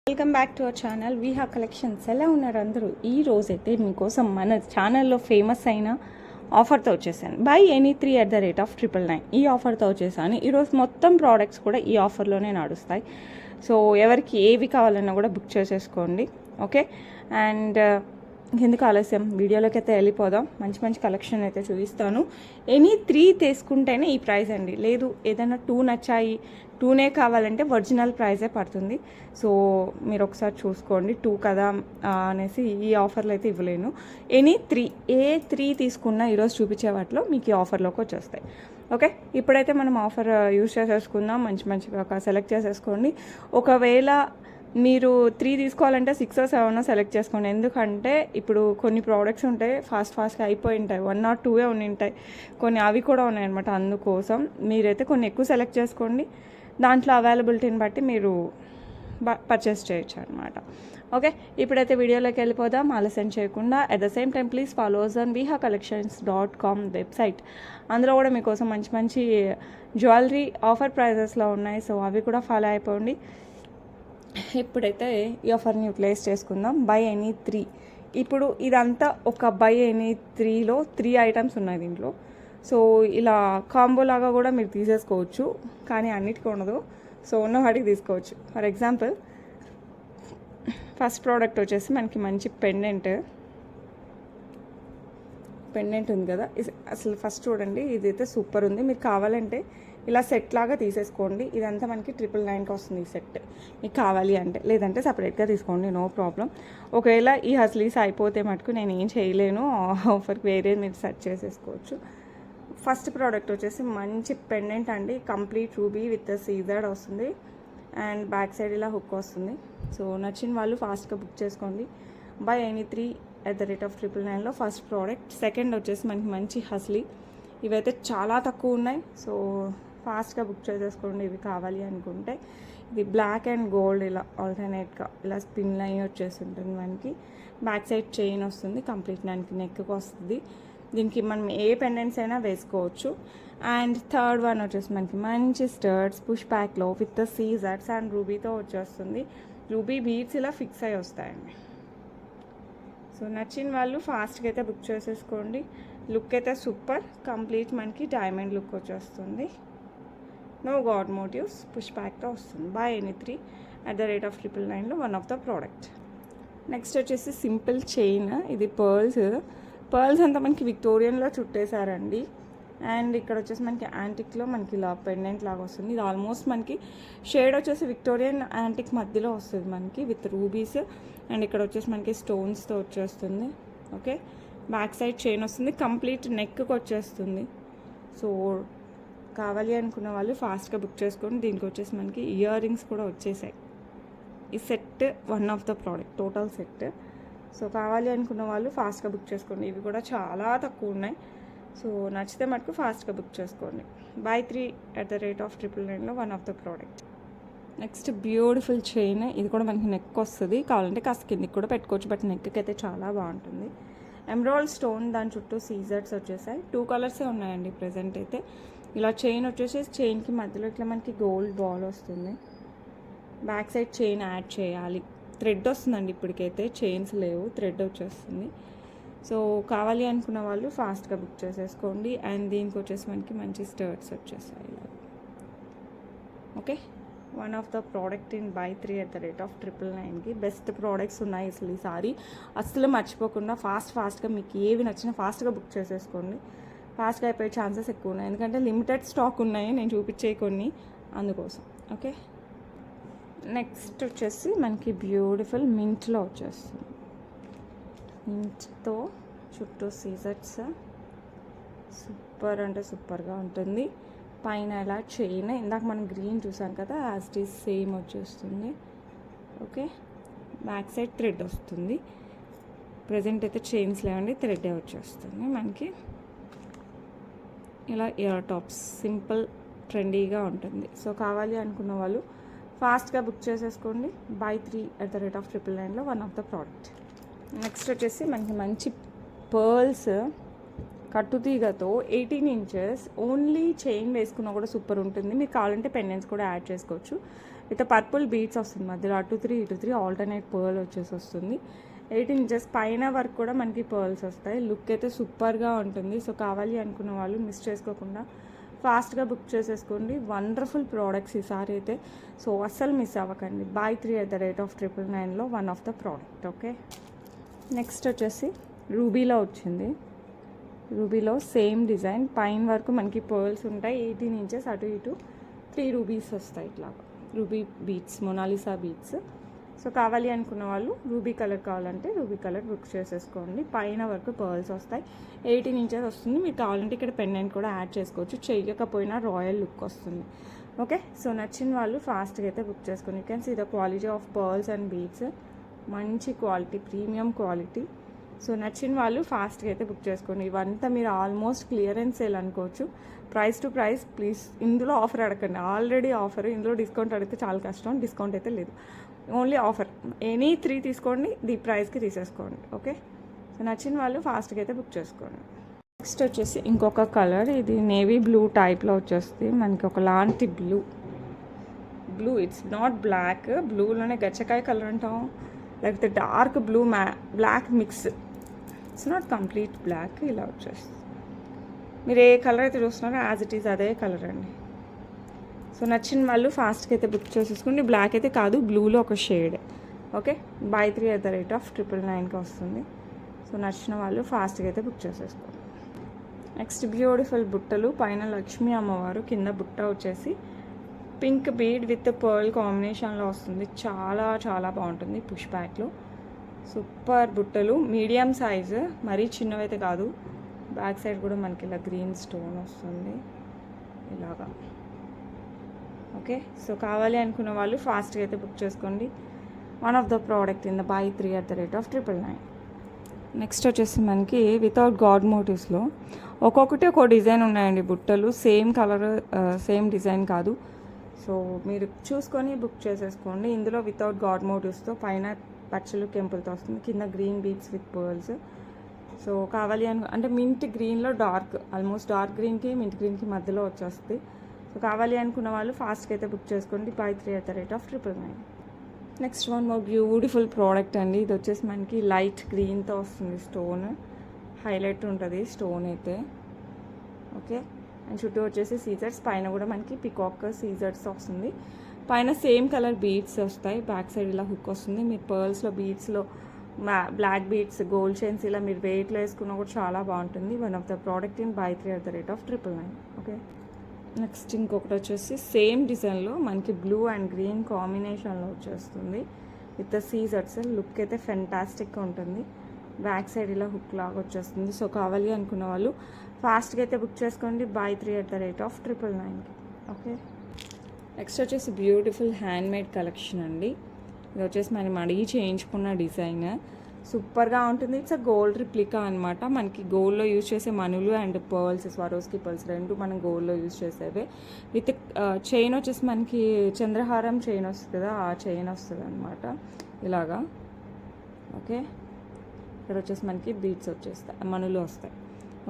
Welcome back to our channel Viha collections. ఎలా ఉన్నారు అందరూ? ఈ రోజైతే మీకోసం మన ఛానల్లో ఫేమస్ అయిన ఆఫర్తో వచ్చేసాను. బై ఎనీ 3 @999 ఈ ఆఫర్తో వచ్చేసాను. ఈరోజు మొత్తం ప్రోడక్ట్స్ కూడా ఈ ఆఫర్లోనే నడుస్తాయి. సో ఎవరికి ఏవి కావాలన్నా కూడా బుక్ చేసేసుకోండి. ఓకే, అండ్ ఎందుకు ఆలస్యం, వీడియోలోకి అయితే వెళ్ళిపోదాం. మంచి మంచి కలెక్షన్ అయితే చూపిస్తాను. ఎనీ 3 తీసుకుంటేనే ఈ ప్రైస్ అండి. లేదు ఏదైనా 2 నచ్చాయి, 2నే కావాలంటే ఒరిజినల్ ప్రైజే పడుతుంది. సో మీరు ఒకసారి చూసుకోండి. 2 కదా అనేసి ఈ ఆఫర్లో అయితే ఇవ్వలేను. ఎనీ 3 ఏ 3 తీసుకున్నా ఈరోజు చూపించే వాటిలో మీకు ఈ ఆఫర్లోకి వచ్చేస్తాయి. ఓకే, ఇప్పుడైతే మనం ఆఫర్ యూజ్ చేసేసుకుందాం. మంచిగా సెలెక్ట్ చేసేసుకోండి. ఒకవేళ మీరు 3 తీసుకోవాలంటే 6 or 7 సెలెక్ట్ చేసుకోండి. ఎందుకంటే ఇప్పుడు కొన్ని ప్రోడక్ట్స్ ఉంటాయి ఫాస్ట్గా అయిపోయి ఉంటాయి, 1 or 2 ఉండి ఉంటాయి, కొన్ని అవి కూడా ఉన్నాయన్నమాట. అందుకోసం మీరైతే కొన్ని ఎక్కువ సెలెక్ట్ చేసుకోండి. దాంట్లో అవైలబిలిటీని బట్టి మీరు పర్చేస్ చేయొచ్చు అనమాట. ఓకే, ఇప్పుడైతే వీడియోలోకి వెళ్ళిపోదాం ఆలస్యం చేయకుండా. At the same time please follows on vihacollections.com website. అందులో కూడా మీకోసం మంచి మంచి జ్యువెలరీ ఆఫర్ ప్రైజెస్లో ఉన్నాయి. సో అవి కూడా ఫాలో అయిపోండి. ఇప్పుడైతే ఈ ఆఫర్ని యూటిలైజ్ చేసుకుందాం. By any 3. ఇప్పుడు ఇదంతా ఒక బై ఎనీ 3లో 3 ఐటమ్స్ ఉన్నాయి దీంట్లో. సో ఇలా కాంబో లాగా కూడా మీరు తీసేసుకోవచ్చు, కానీ అన్నిటికీ ఉండదు. సో ఉన్న వాటికి తీసుకోవచ్చు. ఫర్ ఎగ్జాంపుల్ ఫస్ట్ ప్రోడక్ట్ వచ్చేసి మనకి మంచి పెండెంట్ ఉంది కదా. అసలు ఫస్ట్ చూడండి, ఇదైతే సూపర్ ఉంది. మీరు కావాలంటే ఇలా సెట్ లాగా తీసేసుకోండి. ఇదంతా మనకి 999కి వస్తుంది ఈ సెట్, మీకు కావాలి అంటే. లేదంటే సపరేట్గా తీసుకోండి, నో ప్రాబ్లం. ఒకవేళ ఈ హస్లీస్ అయిపోతే మటుకు నేను ఏం చేయలేను, ఆఫర్కి వేరే మీరు సెర్చ్ చేసేసుకోవచ్చు. ఫస్ట్ ప్రోడక్ట్ వచ్చేసి మంచి పెండెంట్ అండి. కంప్లీట్ రూబీ విత్ సీజర్డ్ వస్తుంది అండ్ బ్యాక్ సైడ్ ఇలా హుక్ వస్తుంది. సో నచ్చిన వాళ్ళు ఫాస్ట్గా బుక్ చేసుకోండి. బై ఎనీ 3 @999లో ఫస్ట్ ప్రోడక్ట్. సెకండ్ వచ్చేసి మనకి మంచి హస్లీ. ఇవైతే చాలా తక్కువ ఉన్నాయి. సో ఫాస్ట్గా బుక్ చేసేసుకోండి ఇవి కావాలి అనుకుంటే. ఇది బ్లాక్ అండ్ గోల్డ్ ఇలా ఆల్టర్నేట్గా ఇలా స్పిన్ లైన్ వచ్చేసి ఉంటుంది. మనకి బ్యాక్ సైడ్ చైన్ వస్తుంది, కంప్లీట్ మనకి నెక్కి వస్తుంది. దీనికి మనం ఏ పెండెంట్స్ అయినా వేసుకోవచ్చు. అండ్ థర్డ్ వన్ వచ్చేసి మనకి మంచి స్టర్ట్స్ పుష్ బ్యాక్లో విత్ సీజర్స్ అండ్ రూబీతో వచ్చేస్తుంది. రూబీ బీడ్స్ ఇలా ఫిక్స్ అయి వస్తాయండి. సో నచ్చిన వాళ్ళు ఫాస్ట్గా అయితే బుక్ చేసేసుకోండి. లుక్ అయితే సూపర్, కంప్లీట్ మనకి డైమండ్ లుక్ వచ్చేస్తుంది. నో గాడ్ మోటివ్స్, పుష్ బ్యాక్తో వస్తుంది. బై ఎనీ 3 @999లో one of the product. Next వచ్చేసి సింపుల్ చైన్. ఇది పర్ల్స్ అంతా మనకి విక్టోరియన్లో చుట్టేశారండి. అండ్ ఇక్కడ వచ్చేసి మనకి యాంటిక్లో మనకి ఇలా పెండెంట్ లాగా వస్తుంది. ఇది ఆల్మోస్ట్ మనకి షేడ్ వచ్చేసి విక్టోరియన్ యాంటిక్ మధ్యలో వస్తుంది మనకి విత్ రూబీస్. అండ్ ఇక్కడ వచ్చేసి మనకి స్టోన్స్తో వచ్చేస్తుంది. ఓకే, బ్యాక్ సైడ్ చైన్ వస్తుంది, కంప్లీట్ నెక్కి వచ్చేస్తుంది. సో కావాలి అనుకున్న వాళ్ళు ఫాస్ట్గా బుక్ చేసుకోండి. దీనికి వచ్చేసి మనకి ఇయర్ రింగ్స్ కూడా వచ్చేసాయి. ఈ set one of the product, total set. So కావాలి అనుకున్న వాళ్ళు ఫాస్ట్గా బుక్ చేసుకోండి. ఇవి కూడా చాలా తక్కువ ఉన్నాయి. సో నచ్చితే మటుకు ఫాస్ట్గా బుక్ చేసుకోండి. బై 3 @999లో one of the product. Next beautiful chain. ఇది కూడా మనకి నెక్ వస్తుంది, కావాలంటే కాస్త కిందికి కూడా పెట్టుకోవచ్చు, బట్ నెక్కి అయితే చాలా బాగుంటుంది. ఎమరాల్డ్ స్టోన్, దాని చుట్టూ సీజర్స్ వచ్చేసాయి. 2 కలర్సే ఉన్నాయండి ప్రజెంట్ అయితే. ఇలా చైన్ వచ్చేసి చైన్కి మధ్యలో ఇట్లా మనకి గోల్డ్ బాల్ వస్తుంది. బ్యాక్ సైడ్ చైన్ యాడ్ చేయాలి. థ్రెడ్ వస్తుందండి, ఇప్పటికైతే చైన్స్ లేవు, థ్రెడ్ వచ్చేస్తుంది. సో కావాలి అనుకున్న వాళ్ళు ఫాస్ట్గా బుక్ చేసేసుకోండి. అండ్ దీనికి వచ్చేసి మనకి మంచి స్టర్ట్స్ వచ్చేసాయి. Okay, one of the product in buy 3 @999కి బెస్ట్ ప్రోడక్ట్స్ ఉన్నాయి అసలు ఈసారి. అసలు మర్చిపోకుండా ఫాస్ట్గా మీకు ఏవి నచ్చినా ఫాస్ట్గా బుక్ చేసేసుకోండి. ఫాస్ట్గా అయిపోయే ఛాన్సెస్ ఎక్కువ ఉన్నాయి, ఎందుకంటే లిమిటెడ్ స్టాక్ ఉన్నాయి నేను చూపించే కొన్ని, అందుకోసం. ఓకే, నెక్స్ట్ వచ్చేసి మనకి బ్యూటిఫుల్ మింట్లో వచ్చేస్తుంది. మింట్తో చుట్టూ సీజర్స్ సూపర్ అంటే సూపర్గా ఉంటుంది. పైన ఇలా చైన్, ఇందాక మనం గ్రీన్ చూసాం కదా, యాజ్ ఇట్ ఈస్ సేమ్ వచ్చేస్తుంది. ఓకే, బ్యాక్ సైడ్ థ్రెడ్ వస్తుంది. ప్రజెంట్ అయితే చైన్స్ లేవండి, థ్రెడ్డే వచ్చేస్తుంది మనకి. ఇలా ఇయర్ టాప్స్ సింపుల్ ట్రెండీగా ఉంటుంది. సో కావాలి అనుకున్న వాళ్ళు ఫాస్ట్గా బుక్ చేసేసుకోండి. బై 3 @999లో one of the product. Next వచ్చేసి మనకి మంచి పర్ల్స్ కట్టుతీగతో 18 inches ఓన్లీ చైన్ వేసుకున్నా కూడా సూపర్ ఉంటుంది. మీరు కావాలంటే పెండెంట్స్ కూడా యాడ్ చేసుకోవచ్చు. విత్ పర్పుల్ బీట్స్ వస్తుంది మధ్యలో అటు 3 ఇటు 3 ఆల్టర్నేట్ పర్ల్ వచ్చేసి వస్తుంది. 18 ఇంచెస్ పైన వరకు కూడా మనకి పర్ల్స్ వస్తాయి. లుక్ అయితే సూపర్గా ఉంటుంది. సో కావాలి అనుకున్న వాళ్ళు మిస్ చేసుకోకుండా ఫాస్ట్గా బుక్ చేసేసుకోండి. వండర్ఫుల్ ప్రోడక్ట్స్ ఈసారి అయితే. సో అస్సలు మిస్ అవ్వకండి. buy 3 @999లో one of the product. Okay, next వచ్చేసి రూబీలో వచ్చింది. రూబీలో సేమ్ డిజైన్ పైన వరకు మనకి పర్ల్స్ ఉంటాయి. 18 ఇంచెస్ అటు ఇటు 3 రూబీస్ వస్తాయి. ఇట్లా ruby beads, Mona Lisa beads. So కావాలి అనుకున్న వాళ్ళు రూబీ కలర్ కావాలంటే రూబీ కలర్ బుక్ చేసేసుకోండి. పైన వరకు పర్ల్స్ వస్తాయి. 18 ఇంచెస్ వస్తుంది. మీరు కావాలంటే ఇక్కడ పెండెంట్ కూడా యాడ్ చేసుకోవచ్చు. చెయ్యకపోయినా రాయల్ లుక్ వస్తుంది. ఓకే, సో నచ్చిన వాళ్ళు ఫాస్ట్గా అయితే బుక్ చేసుకోండి. You can see the quality of pearls and beads. మంచి క్వాలిటీ, ప్రీమియం క్వాలిటీ. సో నచ్చిన వాళ్ళు ఫాస్ట్గా అయితే బుక్ చేసుకోండి. ఇవంతా మీరు ఆల్మోస్ట్ క్లియరెన్స్ సేల్ అనుకోవచ్చు. ప్రైస్ టు ప్రైస్ ప్లీజ్ ఇందులో ఆఫర్ అడగండి. ఆల్రెడీ ఆఫర్, ఇందులో డిస్కౌంట్ అడిగితే చాలా కష్టం. డిస్కౌంట్ అయితే లేదు, ఓన్లీ ఆఫర్. ఎనీ 3 తీసుకోండి, ది ప్రైస్కి తీసేసుకోండి. ఓకే, సో నచ్చిన వాళ్ళు ఫాస్ట్గా అయితే బుక్ చేసుకోండి. నెక్స్ట్ వచ్చేసి ఇంకొక కలర్, ఇది నేవీ బ్లూ టైప్లో వచ్చేస్తుంది. మనకి ఒకలాంటి బ్లూ, ఇట్స్ నాట్ బ్లాక్. బ్లూలోనే గచ్చకాయ కలర్ అంటాం, లేకపోతే dark blue black mix. It's not complete black. ఇలా వచ్చేస్తుంది. మీరు ఏ కలర్ అయితే చూస్తున్నారో యాజ్ ఇట్ ఈజ్ అదే కలర్ అండి. సో నచ్చిన వాళ్ళు ఫాస్ట్గా అయితే బుక్ చేసేసుకోండి. బ్లాక్ అయితే కాదు, బ్లూలో ఒక షేడ్. ఓకే, buy 3 @999కి వస్తుంది. సో నచ్చిన వాళ్ళు ఫాస్ట్గా అయితే బుక్ చేసేసుకోండి. నెక్స్ట్ బ్యూటిఫుల్ బుట్టలు. పైన లక్ష్మీ అమ్మవారు, కింద బుట్ట వచ్చేసి పింక్ బీడ్ విత్ పర్ల్ కాంబినేషన్లో వస్తుంది. చాలా చాలా బాగుంటుంది. పుష్ బ్యాక్లో సూపర్ బుట్టలు. మీడియం సైజు, మరీ చిన్నవైతే కాదు. బ్యాక్ సైడ్ కూడా మనకి ఇలా గ్రీన్ స్టోన్ వస్తుంది ఇలాగా. ఓకే, సో కావాలి అనుకున్న వాళ్ళు ఫాస్ట్గా అయితే బుక్ చేసుకోండి. One of the product in the buy 3 @999. Next వచ్చేసి మనకి వితౌట్ గాడ్ మోటివ్స్లో ఒక్కొక్కటి ఒక్కో డిజైన్ ఉన్నాయండి బుట్టలు. సేమ్ కలర్, సేమ్ డిజైన్ కాదు. సో మీరు చూసుకొని బుక్ చేసేసుకోండి. ఇందులో వితౌట్ గాడ్ మోటివ్స్తో పైన పచ్చలు కెంపులతో వస్తుంది, కింద green beads with pearls. So కావాలి అంటే మింట్ గ్రీన్లో డార్క్, ఆల్మోస్ట్ డార్క్ గ్రీన్కి మింట్ గ్రీన్కి మధ్యలో వచ్చేస్తుంది. సో కావాలి అనుకున్న వాళ్ళు ఫాస్ట్గా అయితే బుక్ చేసుకోండి. buy 3 @999. Next one more beautiful product అండి. ఇది వచ్చేసి మనకి లైట్ గ్రీన్తో వస్తుంది. స్టోన్ హైలైట్ ఉంటుంది స్టోన్ అయితే. ఓకే, అండ్ చుట్టూ వచ్చేసి సీజర్స్, పైన కూడా మనకి పికాక్ సీజర్స్ వస్తుంది. పైన సేమ్ కలర్ బీడ్స్ వస్తాయి. బ్యాక్ సైడ్ ఇలా హుక్ వస్తుంది. మీరు పర్ల్స్లో, బీడ్స్లో బ్లాక్ బీడ్స్, గోల్డ్ చైన్స్ ఇలా మీరు వెయిట్లో వేసుకున్నా కూడా చాలా బాగుంటుంది. One of the product in buy 3 @999. Okay, next ఇంకొకటి వచ్చేసి సేమ్ డిజైన్లో మనకి బ్లూ అండ్ గ్రీన్ కాంబినేషన్లో వచ్చేస్తుంది విత్ సీజర్స్. లుక్ అయితే ఫెంటాస్టిక్గా ఉంటుంది. బ్యాక్ సైడ్ ఇలా హుక్ లాగా వచ్చేస్తుంది. సో కావాలి అనుకున్న వాళ్ళు ఫాస్ట్గా అయితే బుక్ చేసుకోండి. buy 3 @999. ఓకే, నెక్స్ట్ వచ్చేసి బ్యూటిఫుల్ హ్యాండ్మేడ్ కలెక్షన్ అండి. ఇది వచ్చేసి మనం అడిగి చేయించుకున్న డిజైన్. సూపర్గా ఉంటుంది. ఇట్స్ అ గోల్డ్ రిప్లికా అనమాట. మనకి గోల్డ్లో యూజ్ చేసే మనులు అండ్ పర్ల్స్, స్వరోస్కి పర్ల్స్ రెండు మనం గోల్డ్లో యూజ్ చేసేవే. విత్ చైన్ వచ్చేసి మనకి చంద్రహారం చైన్ వస్తుంది కదా, ఆ చైన్ వస్తుంది అనమాట ఇలాగా. ఓకే, ఇక్కడ వచ్చేసి మనకి బీడ్స్ వచ్చేస్తాయి, మనులు వస్తాయి.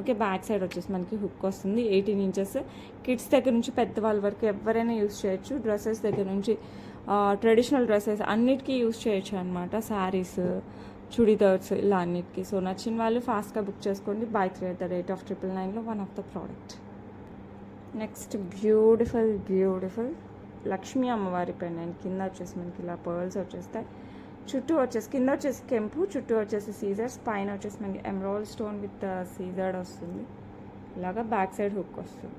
ఓకే, బ్యాక్ సైడ్ వచ్చేసి మనకి హుక్ వస్తుంది. 18 ఇంచెస్. కిడ్స్ దగ్గర నుంచి పెద్దవాళ్ళ వరకు ఎవరైనా యూజ్ చేయొచ్చు. డ్రెస్సెస్ దగ్గర నుంచి ట్రెడిషనల్ డ్రెస్సెస్ అన్నిటికీ యూజ్ చేయొచ్చు అనమాట. శారీస్, చుడిదార్స్ ఇలా అన్నిటికీ. సో నచ్చిన వాళ్ళు ఫాస్ట్గా బుక్ చేసుకోండి. buy 3 @999లో one of the product. Next beautiful Lakshmi అమ్మవారి పెండెంట్. కింద వచ్చేసి మనకి ఇలా పర్ల్స్ వచ్చేస్తాయి. చుట్టూ వచ్చేసి కింద వచ్చేసి కెంపు, చుట్టూ వచ్చేసి సీజర్స్, పైన వచ్చేసి మనకి ఎమరాల్డ్ స్టోన్ విత్ సీజర్డ్ వస్తుంది. ఇలాగా బ్యాక్ సైడ్ హుక్ వస్తుంది.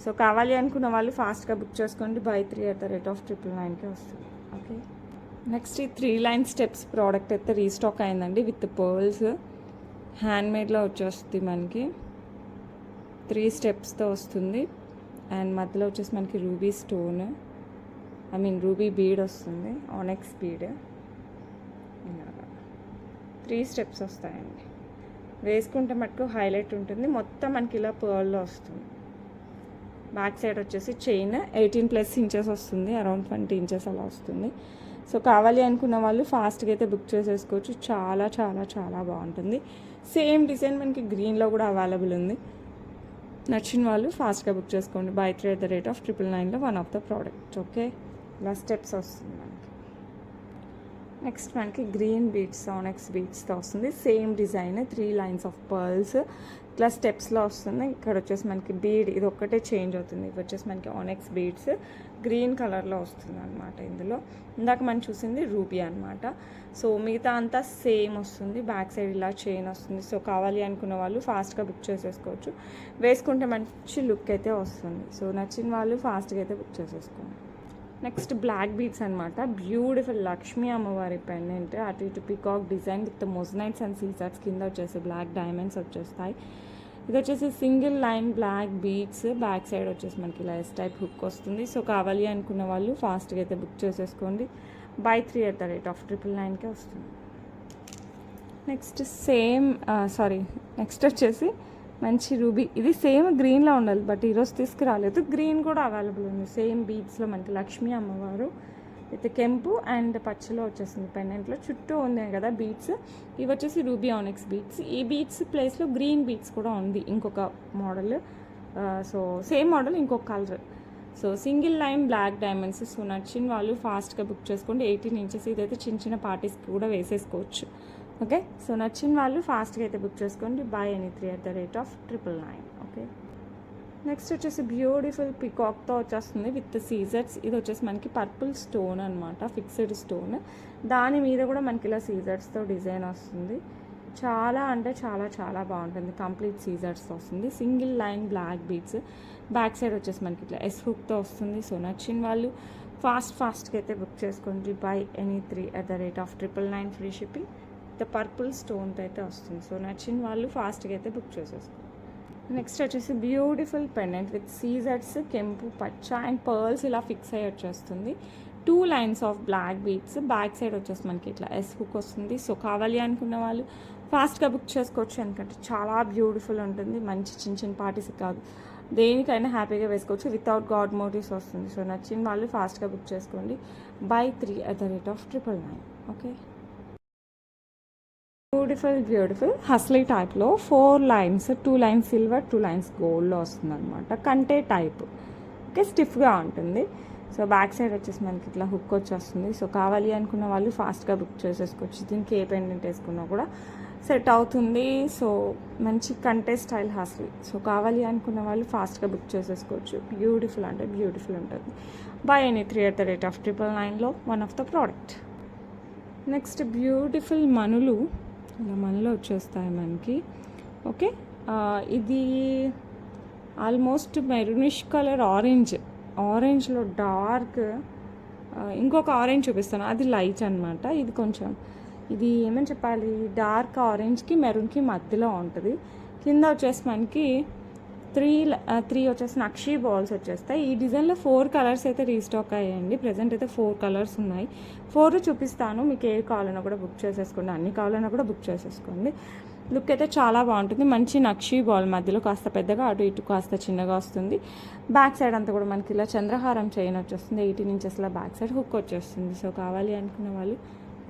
సో కావాలి అనుకున్న వాళ్ళు ఫాస్ట్గా బుక్ చేసుకోండి. buy 3 @999కి వస్తుంది. ఓకే, నెక్స్ట్ ఈ 3 లైన్ స్టెప్స్ ప్రోడక్ట్ అయితే రీస్టాక్ అయిందండి విత్ పర్ల్స్. హ్యాండ్మేడ్లో వచ్చేస్తుంది మనకి. 3 స్టెప్స్తో వస్తుంది. అండ్ మధ్యలో వచ్చేసి మనకి రూబీ స్టోన్, రూబీ బీడ్ వస్తుంది, ఆనెక్స్ బీడ్. 3 స్టెప్స్ వస్తాయండి. వేసుకుంటే మటుకు హైలైట్ ఉంటుంది. మొత్తం మనకి ఇలా పర్ల్లో వస్తుంది. బ్యాక్ సైడ్ వచ్చేసి చైన్ 18+ ఇంచెస్ వస్తుంది, అరౌండ్ 20 ఇంచెస్ అలా వస్తుంది. సో కావాలి అనుకున్న వాళ్ళు ఫాస్ట్గా అయితే బుక్ చేసేసుకోవచ్చు. చాలా చాలా చాలా బాగుంటుంది. సేమ్ డిజైన్ మనకి గ్రీన్లో కూడా అవైలబుల్ ఉంది. నచ్చిన వాళ్ళు ఫాస్ట్గా బుక్ చేసుకోండి. buy 3 @999లో one of the product. Okay, ఇలా స్టెప్స్ వస్తుంది మనకి. నెక్స్ట్ మనకి గ్రీన్ బీడ్స్ ఆనెక్స్ బీడ్స్తో వస్తుంది. Same design 3 lines of pearls ఇట్లా స్టెప్స్లో వస్తుంది. ఇక్కడ వచ్చేసి మనకి బీడ్ ఇది ఒక్కటే చేంజ్ అవుతుంది. ఇది వచ్చేసి మనకి ఆనెక్స్ బీడ్స్ గ్రీన్ కలర్లో వస్తుంది అనమాట. ఇందులో ఇందాక మనం చూసింది రూబీ అనమాట. సో మిగతా అంతా సేమ్ వస్తుంది. బ్యాక్ సైడ్ ఇలా చైన్ వస్తుంది. సో కావాలి అనుకున్న వాళ్ళు ఫాస్ట్గా బుక్ చేసేసుకోవచ్చు. వేసుకుంటే మంచి లుక్ అయితే వస్తుంది. సో నచ్చిన వాళ్ళు ఫాస్ట్గా అయితే బుక్ చేసేసుకోండి. నెక్స్ట్ బ్లాక్ బీడ్స్ అనమాట. బ్యూటిఫుల్ లక్ష్మీ అమ్మవారి పెండెంట్, అటు ఇటు peacock design with moissanites and సీజర్స్, కింద వచ్చేసి బ్లాక్ డైమండ్స్ వచ్చేస్తాయి. ఇది వచ్చేసి single line black beads, back side వచ్చేసి మనకి ఇలా ఎస్ టైప్ హుక్ వస్తుంది. సో కావాలి అనుకున్న వాళ్ళు ఫాస్ట్గా అయితే బుక్ చేసేసుకోండి. Buy 3 at the rate of 999కే వస్తుంది. నెక్స్ట్ వచ్చేసి మంచి రూబీ. ఇది సేమ్ గ్రీన్లో ఉండాలి బట్ ఈరోజు తీసుకురాలేదు. గ్రీన్ కూడా అవైలబుల్ ఉంది. సేమ్ బీడ్స్లో మనకి లక్ష్మీ అమ్మవారు విత్ కెంపు అండ్ పచ్చలో వచ్చేసింది పెండెంట్లో. చుట్టూ ఉన్నాయి కదా బీడ్స్, ఇవి వచ్చేసి రూబీ ఆనెక్స్ బీడ్స్. ఈ బీడ్స్ ప్లేస్లో గ్రీన్ బీడ్స్ కూడా ఉంది ఇంకొక మోడల్. సో సేమ్ మోడల్ ఇంకొక colour. So single line black diamonds. So నచ్చిన వాళ్ళు ఫాస్ట్గా బుక్ చేసుకోండి. 18 inches. ఇదైతే చిన్న చిన్న పార్టీస్కి కూడా వేసేసుకోవచ్చు. ఓకే, సో నచ్చిన వాళ్ళు ఫాస్ట్గా అయితే బుక్ చేసుకోండి. Buy any 3 at the rate of 999. Okay, next వచ్చేసి బ్యూటిఫుల్ పికాక్తో వచ్చేస్తుంది విత్ సీజర్స్. ఇది వచ్చేసి మనకి పర్పుల్ స్టోన్ అనమాట, ఫిక్స్డ్ స్టోన్. దాని మీద కూడా మనకి ఇలా సీజర్స్తో డిజైన్ వస్తుంది. చాలా అంటే చాలా చాలా బాగుంటుంది. కంప్లీట్ సీజర్స్తో వస్తుంది. Single line black beads. Back side వచ్చేసి మనకి ఇట్లా ఎస్ హుక్తో వస్తుంది. సో నచ్చిన వాళ్ళు ఫాస్ట్గా అయితే బుక్ చేసుకోండి. Buy any 3 at the rate of 999 free shipping. The purple స్టోన్తో అయితే వస్తుంది. సో నచ్చిన వాళ్ళు ఫాస్ట్గా అయితే బుక్ చేసేసుకోండి. నెక్స్ట్ వచ్చేసి బ్యూటిఫుల్ పెండెంట్ విత్ సీజర్స్, కెంపు, పచ్చ అండ్ పర్ల్స్ ఇలా ఫిక్స్ అయ్యి వచ్చేస్తుంది. 2 lines of black beads. Back side వచ్చేసి మనకి ఇట్లా ఎస్ హుక్ వస్తుంది. సో కావాలి అనుకున్న వాళ్ళు ఫాస్ట్గా బుక్ చేసుకోవచ్చు. ఎందుకంటే చాలా బ్యూటిఫుల్ ఉంటుంది. మంచి చిన్న చిన్న పార్టీస్ కాదు, దేనికైనా హ్యాపీగా వేసుకోవచ్చు. వితౌట్ గాడ్ మోటివ్స్ వస్తుంది. సో నచ్చిన వాళ్ళు ఫాస్ట్గా బుక్ చేసుకోండి. Buy 3 at the rate of 999. Okay, beautiful హస్లీ టైప్లో 4 lines, 2 lines సిల్వర్, 2 lines గోల్డ్లో వస్తుంది అనమాట. కంటే టైప్. ఓకే, స్టిఫ్గా ఉంటుంది. సో బ్యాక్ సైడ్ వచ్చేసి మనకి ఇట్లా హుక్ వచ్చేస్తుంది. సో కావాలి అనుకున్న వాళ్ళు ఫాస్ట్గా బుక్ చేసేసుకోవచ్చు. దీనికి ఏ పెండెంట్ వేసుకున్నా కూడా సెట్ అవుతుంది. సో మంచి కంటే స్టైల్ హస్లీ. సో కావాలి అనుకున్న వాళ్ళు ఫాస్ట్గా బుక్ చేసేసుకోవచ్చు. బ్యూటిఫుల్ అంటే బ్యూటిఫుల్ ఉంటుంది. Buy any 3 at the rate of 999లో one of the product. Next beautiful మనులు. ఇలా మనలో వచ్చేస్తాయి మనకి. ఓకే, ఇది ఆల్మోస్ట్ మెరూనిష్ కలర్, ఆరెంజ్లో డార్క్. ఇంకొక ఆరెంజ్ చూపిస్తాను, అది లైట్ అనమాట. ఇది కొంచెం ఇది ఏమని చెప్పాలి, డార్క్ ఆరెంజ్కి మెరూన్కి మధ్యలో ఉంటుంది. కింద వచ్చేసి మనకి 3 వచ్చేసి నక్షీ బాల్స్ వచ్చేస్తాయి. ఈ డిజైన్లో 4 కలర్స్ అయితే రీస్టాక్ అయ్యాయండి. ప్రజెంట్ అయితే 4 కలర్స్ ఉన్నాయి. 4 చూపిస్తాను. మీకు ఏ కావాలన్నా కూడా బుక్ చేసేసుకోండి. అన్ని కావాలన్నా కూడా బుక్ చేసేసుకోండి. లుక్ అయితే చాలా బాగుంటుంది. మంచి నక్షీ బాల్ మధ్యలో కాస్త పెద్దగా, అటు ఇటు కాస్త చిన్నగా వస్తుంది. బ్యాక్ సైడ్ అంతా కూడా మనకి ఇలా చంద్రహారం చైన్ వచ్చేస్తుంది. 18 inchesలో బ్యాక్ సైడ్ హుక్ వచ్చేస్తుంది. సో కావాలి అనుకున్న వాళ్ళు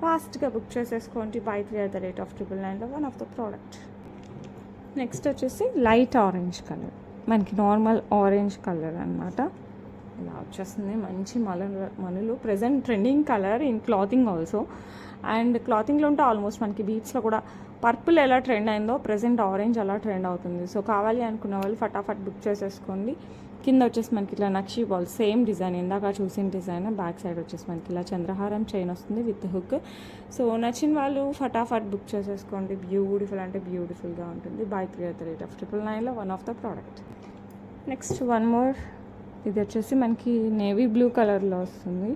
ఫాస్ట్గా బుక్ చేసేసుకోండి. Buy 3 at the rate of 999లో one of the product. Next వచ్చేసి లైట్ ఆరెంజ్ కలర్, మనకి నార్మల్ ఆరెంజ్ కలర్ అనమాట. ఇలా వచ్చేస్తుంది. మంచి మనులు present trending colour in clothing also. And క్లాతింగ్లో ఉంటే ఆల్మోస్ట్ మనకి బీట్స్లో కూడా పర్పుల్ ఎలా ట్రెండ్ అయిందో ప్రజెంట్ ఆరెంజ్ అలా ట్రెండ్ అవుతుంది. సో కావాలి అనుకున్న వాళ్ళు ఫటాఫట్ బుక్ చేసేసుకోండి. కింద వచ్చేసి మనకి ఇట్లా నక్షీ బాల్, సేమ్ డిజైన్ ఇందాక చూసిన డిజైన్. బ్యాక్ సైడ్ వచ్చేసి మనకి ఇలా చంద్రహారం చైన్ వస్తుంది విత్ హుక్. సో నచ్చిన వాళ్ళు ఫటాఫట్ బుక్ చేసేసుకోండి. బ్యూటిఫుల్ అంటే బ్యూటిఫుల్గా ఉంటుంది. Buy 3 at the rate of 999లో one of the product. Next one more. ఇది వచ్చేసి మనకి నేవీ బ్లూ కలర్లో వస్తుంది.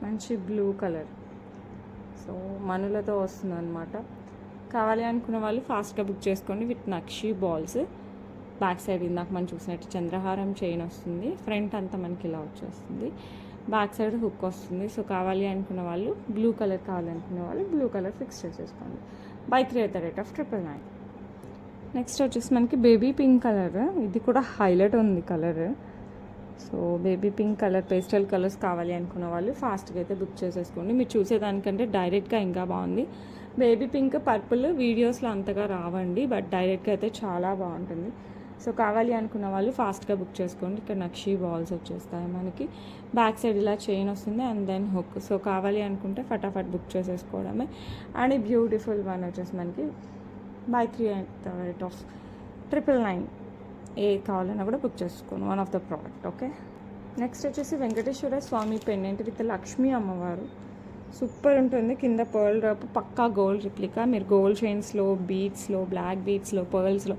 మంచి బ్లూ కలర్. సో మనులతో వస్తుంది అనమాట. కావాలి అనుకున్న వాళ్ళు ఫాస్ట్గా బుక్ చేసుకోండి. With nakshi balls. Back side ఇందాక మనం చూసినట్టు చంద్రహారం చైన్ వస్తుంది. ఫ్రంట్ అంతా మనకి ఇలా వచ్చేస్తుంది. బ్యాక్ సైడ్ హుక్ వస్తుంది. సో కావాలి అనుకున్న వాళ్ళు బ్లూ కలర్ కావాలనుకున్న వాళ్ళు బ్లూ కలర్ ఫిక్స్ చేసేసుకోండి. Buy 3 at the rate of 999. Next వచ్చేసి మనకి బేబీ పింక్ కలర్. ఇది కూడా హైలైట్ ఉంది colour. So baby pink colour, pastel colours కావాలి అనుకున్న వాళ్ళు ఫాస్ట్గా అయితే బుక్ చేసేసుకోండి. మీరు చూసేదానికంటే డైరెక్ట్గా ఇంకా బాగుంది. బేబీ పింక్, పర్పుల్ వీడియోస్లో అంతగా రావండి, బట్ డైరెక్ట్గా అయితే చాలా బాగుంటుంది. సో కావాలి అనుకున్న వాళ్ళు ఫాస్ట్గా బుక్ చేసుకోండి. ఇక్కడ నక్షి బాల్స్ వచ్చేస్తాయి మనకి, బ్యాక్ సైడ్ ఇలా చైన్ వస్తుంది అండ్ దెన్ హుక్. సో కావాలి అనుకుంటే ఫటాఫట్ బుక్ చేసేసుకోవడమే. అండ్ ఈ బ్యూటిఫుల్ వన్ వచ్చేసి మనకి by 3 at the rate of 999. ఏ కావాలన్నా కూడా బుక్ చేసుకోండి, one of the product. Okay, next వచ్చేసి వెంకటేశ్వర స్వామి పెండెంట్ విత్ లక్ష్మీ అమ్మవారు. సూపర్ ఉంటుంది. కింద పర్ల్ డ్రాప్, పక్కా గోల్డ్ రిప్లికా. మీరు గోల్డ్ చైన్స్లో, బీడ్స్లో, బ్లాక్ బీడ్స్లో, పర్ల్స్లో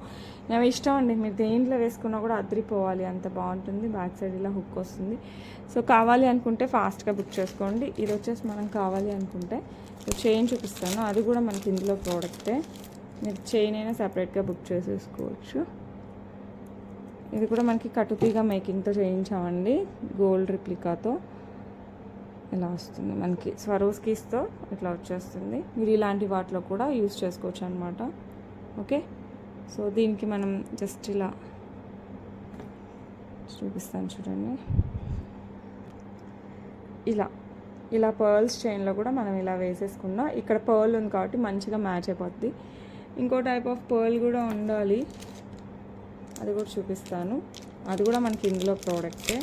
మేము ఇష్టం అండి. మీరు దేంట్లో వేసుకున్నా కూడా అదిరిపోవాలి, అంత బాగుంటుంది. బ్యాక్ సైడ్ ఇలా హుక్ వస్తుంది. సో కావాలి అనుకుంటే ఫాస్ట్గా బుక్ చేసుకోండి. ఇది వచ్చేసి మనం కావాలి అనుకుంటే చైన్ చూపిస్తాను, అది కూడా మనకి ఇందులో ప్రోడక్టే. మీరు చైన్ అయినా సపరేట్గా బుక్ చేసేసుకోవచ్చు. ఇది కూడా మనకి కటుతీగా మేకింగ్తో చేయించామండి, గోల్డ్ రిప్లికాతో. ఇలా వస్తుంది మనకి, స్వరోస్కీస్తో ఇట్లా వచ్చేస్తుంది. మీరు ఇలాంటి వాటిలో కూడా యూజ్ చేసుకోవచ్చు అనమాట. ఓకే, సో దీనికి మనం జస్ట్ ఇలా చూపిస్తాను చూడండి. ఇలా పర్ల్స్ చైన్లో కూడా మనం ఇలా వేసేసుకున్నా, ఇక్కడ పర్ల్ ఉంది కాబట్టి మంచిగా మ్యాచ్ అయిపోద్ది. ఇంకో టైప్ ఆఫ్ పర్ల్ కూడా ఉండాలి, అది కూడా చూపిస్తాను. అది కూడా మనకి ఇందులో ప్రోడక్టే.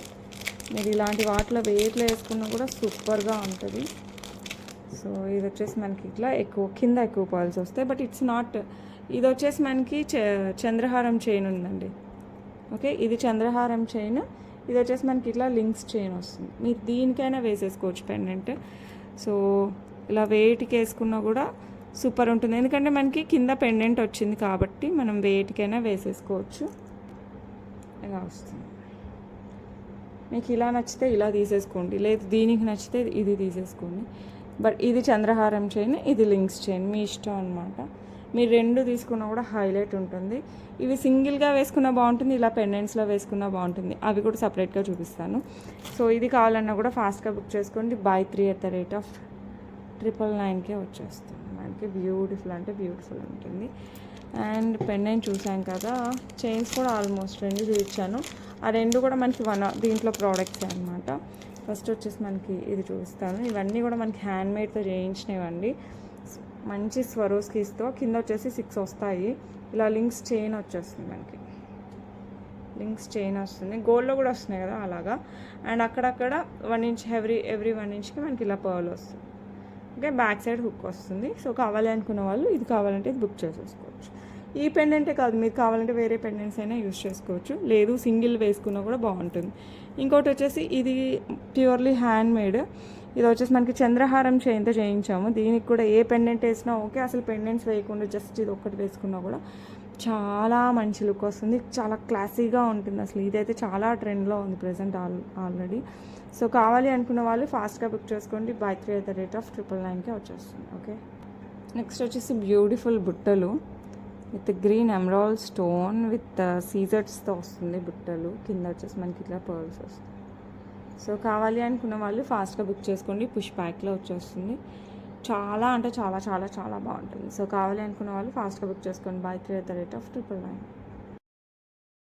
మీరు ఇలాంటి వాటిలో వెయిట్లో వేసుకున్నా కూడా సూపర్గా ఉంటుంది. సో ఇది వచ్చేసి మనకి ఇట్లా కింద ఎక్కువ పర్ల్స్ వస్తాయి, బట్ ఇట్స్ నాట్. ఇది వచ్చేసి మనకి చంద్రహారం చైన్ ఉందండి. ఓకే, ఇది చంద్రహారం చైన్. ఇది వచ్చేసి మనకి ఇట్లా లింక్స్ చైన్ వస్తుంది. మీరు దీనికైనా వేసేసుకోవచ్చు పెండెంట్. సో ఇలా వెయిట్కి వేసుకున్నా కూడా సూపర్ ఉంటుంది, ఎందుకంటే మనకి కింద పెండెంట్ వచ్చింది కాబట్టి మనం వెయిట్కైనా వేసేసుకోవచ్చు. ఇలా వస్తుంది. మీకు ఇలా నచ్చితే ఇలా తీసేసుకోండి, లేదు దీనికి నచ్చితే ఇది తీసేసుకోండి. బట్ ఇది చంద్రహారం చైన్, ఇది లింక్స్ చైన్, మీ ఇష్టం అనమాట. మీరు రెండు తీసుకున్నా కూడా హైలైట్ ఉంటుంది. ఇవి సింగిల్గా వేసుకున్నా బాగుంటుంది, ఇలా పెండెంట్స్లో వేసుకున్నా బాగుంటుంది. అవి కూడా సపరేట్గా చూపిస్తాను. సో ఇది కావాలన్నా కూడా ఫాస్ట్గా బుక్ చేసుకోండి. Buy 3 at the rate of 999కే వచ్చేస్తుంది మనకి. బ్యూటిఫుల్ అంటే బ్యూటిఫుల్ ఉంటుంది. అండ్ పెండెంట్ చూసాం కదా, చైన్స్ కూడా ఆల్మోస్ట్ 2 చూపించాను. ఆ 2 కూడా మనకి దీంట్లో ప్రోడక్ట్స్ అనమాట. ఫస్ట్ వచ్చేసి మనకి ఇది చూపిస్తాను. ఇవన్నీ కూడా మనకి హ్యాండ్మేడ్తో చేయించినవండి, మంచి స్వరోస్కీస్తో. కింద వచ్చేసి 6 వస్తాయి. ఇలా లింక్స్ చైన్ వచ్చేస్తుంది మనకి, లింక్స్ చైన్ వస్తుంది. గోల్డ్లో కూడా వస్తున్నాయి కదా అలాగా. అండ్ అక్కడక్కడ 1 inch ఎవ్రీ 1 inchకి మనకి ఇలా పర్ల్ వస్తుంది. ఓకే, బ్యాక్ సైడ్ హుక్ వస్తుంది. సో కావాలి అనుకున్న వాళ్ళు ఇది కావాలంటే ఇది బుక్ చేసేసుకోవచ్చు. ఈ పెండెంటే కాదు, మీరు కావాలంటే వేరే పెండెంట్స్ అయినా యూజ్ చేసుకోవచ్చు, లేదు సింగిల్ వేసుకున్నా కూడా బాగుంటుంది. ఇంకోటి వచ్చేసి ఇది ప్యూర్లీ హ్యాండ్మేడ్. ఇది వచ్చేసి మనకి చంద్రహారం చైన్తో చేయించాము. దీనికి కూడా ఏ పెండెంట్ వేసినా ఓకే, అసలు పెండెంట్స్ వేయకుండా జస్ట్ ఇది ఒక్కటి వేసుకున్నా కూడా చాలా మంచి లుక్ వస్తుంది, చాలా క్లాసీగా ఉంటుంది. అసలు ఇదైతే చాలా ట్రెండ్లో ఉంది ప్రజెంట్ ఆల్రెడీ. సో కావాలి అనుకున్న వాళ్ళు ఫాస్ట్గా బుక్ చేసుకోండి. Buy 3 at the rate of 999కే వచ్చేస్తుంది. ఓకే, నెక్స్ట్ వచ్చేసి బ్యూటిఫుల్ బుట్టలు with green emerald stone with సీజర్స్తో వస్తుంది బుట్టలు. కింద వచ్చేసి మనకి ఇట్లా పర్ల్స్ వస్తాయి. సో కావాలి అనుకున్న వాళ్ళు ఫాస్ట్గా బుక్ చేసుకోండి. పుష్ ప్యాక్లో వచ్చేస్తుంది. చాలా అంటే చాలా చాలా చాలా బాగుంటుంది. సో కావాలి అనుకున్న వాళ్ళు ఫాస్ట్గా బుక్ చేసుకోండి. Buy 3 at the rate of 999.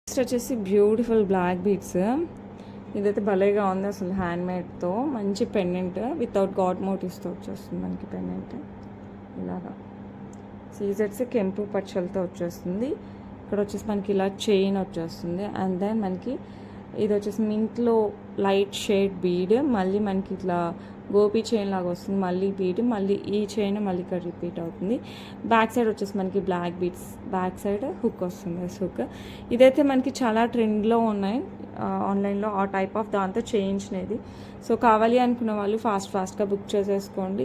Next వచ్చేసి బ్యూటిఫుల్ బ్లాక్ బీడ్స్. ఇదైతే భలేగా ఉంది అసలు, హ్యాండ్మేడ్తో మంచి పెండెంట్ వితౌట్ గాడ్ మోటివ్స్తో వచ్చేస్తుంది మనకి పెండెంట్. ఇలాగా సీజెట్స్ కెంపు పచ్చలతో వచ్చేస్తుంది. ఇక్కడ వచ్చేసి మనకి ఇలా చైన్ వచ్చేస్తుంది. అండ్ దెన్ మనకి ఇది వచ్చేసి మింట్లో లైట్ షేడ్ బీడ్, మళ్ళీ మనకి ఇట్లా గోపీ చైన్ లాగా వస్తుంది, మళ్ళీ బీడ్, మళ్ళీ ఈ చైన్ మళ్ళీ ఇక్కడ రిపీట్ అవుతుంది. బ్యాక్ సైడ్ వచ్చేసి మనకి black beads, back side hook వస్తుంది. హుక్ ఇదైతే మనకి చాలా ట్రెండ్లో ఉన్నాయి ఆన్లైన్లో, ఆ టైప్ ఆఫ్ దాంతో చేయించినది. సో కావాలి అనుకున్న వాళ్ళు ఫాస్ట్గా బుక్ చేసేసుకోండి.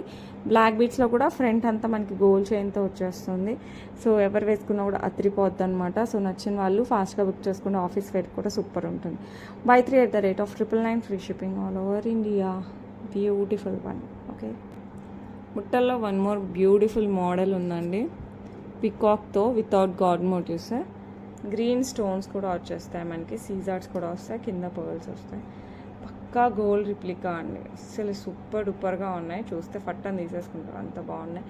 బ్లాక్ బీడ్స్లో కూడా ఫ్రంట్ అంతా మనకి గోల్డ్ చైన్తో వచ్చేస్తుంది. సో ఎవరు వేసుకున్నా కూడా అత్రిపోద్ది అనమాట. సో నచ్చిన వాళ్ళు ఫాస్ట్గా బుక్ చేసుకోండి. ఆఫీస్ వేర్ కూడా సూపర్ ఉంటుంది. Buy 3 at the rate of 999, free shipping all over India. Beautiful one. Okay, బుట్టల్లో వన్ మోర్ బ్యూటిఫుల్ మోడల్ ఉందండి, పికాక్తో without god motifs. Green stones కూడా వచ్చేస్తాయి మనకి, సీజార్డ్స్ కూడా వస్తాయి, కింద పర్ల్స్ వస్తాయి. పక్కా గోల్డ్ రిప్లికా అండి, అసలు సూపర్ డూపర్గా ఉన్నాయి. చూస్తే ఫట్టని తీసేసుకుంటారు, అంత బాగున్నాయి.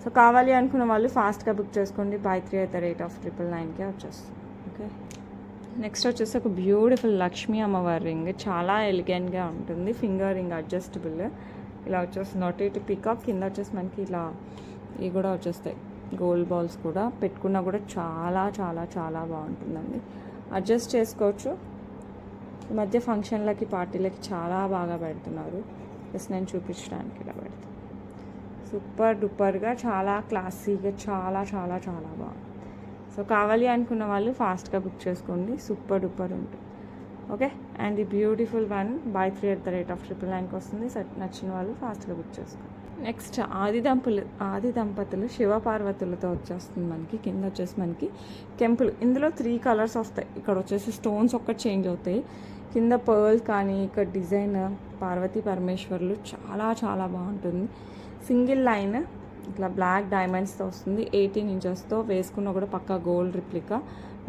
సో కావాలి అనుకున్న వాళ్ళు ఫాస్ట్గా బుక్ చేసుకోండి. Buy 3 at the rate of 999కే వచ్చేస్తుంది. ఓకే, నెక్స్ట్ వచ్చేసి ఒక బ్యూటిఫుల్ లక్ష్మీ అమ్మవారి రింగ్, చాలా ఎలిగెంట్గా ఉంటుంది. ఫింగర్ రింగ్ అడ్జస్టబుల్ ఇలా వచ్చేస్తుంది. అటు ఇటు పికాక్, కింద వచ్చేసి మనకి ఇలా ఇవి కూడా వచ్చేస్తాయి గోల్డ్ బాల్స్ కూడా పెట్టుకున్నా కూడా చాలా చాలా చాలా బాగుంటుందండి. అడ్జస్ట్ చేసుకోవచ్చు. ఈ మధ్య ఫంక్షన్లకి పార్టీలకి చాలా బాగా పెడుతున్నారు. జస్ట్ నేను చూపించడానికి ఇలా పెడతాను. సూపర్ డూపర్గా చాలా క్లాసీగా చాలా చాలా చాలా బాగుంది. సో కావాలి అనుకున్న వాళ్ళు ఫాస్ట్గా బుక్ చేసుకోండి. సూపర్ డూపర్ ఉంటుంది. ఓకే, అండ్ ఈ బ్యూటిఫుల్ వన్ బై 3 999కి వస్తుంది. నచ్చిన వాళ్ళు ఫాస్ట్గా బుక్ చేసుకోండి. నెక్స్ట్ ఆది దంపతులు శివపార్వతులతో వచ్చేస్తుంది మనకి. కింద వచ్చేసి మనకి కెంపులు. ఇందులో 3 కలర్స్ వస్తాయి. ఇక్కడ వచ్చేసి స్టోన్స్ ఒక్కటి చేంజ్ అవుతాయి. కింద పర్ల్ కానీ ఇక్కడ డిజైన్ పార్వతీ పరమేశ్వర్లు చాలా చాలా బాగుంటుంది. సింగిల్ లైన్ ఇట్లా బ్లాక్ డైమండ్స్తో వస్తుంది. 18 ఇంచెస్తో వేసుకున్న కూడా పక్కా gold replica.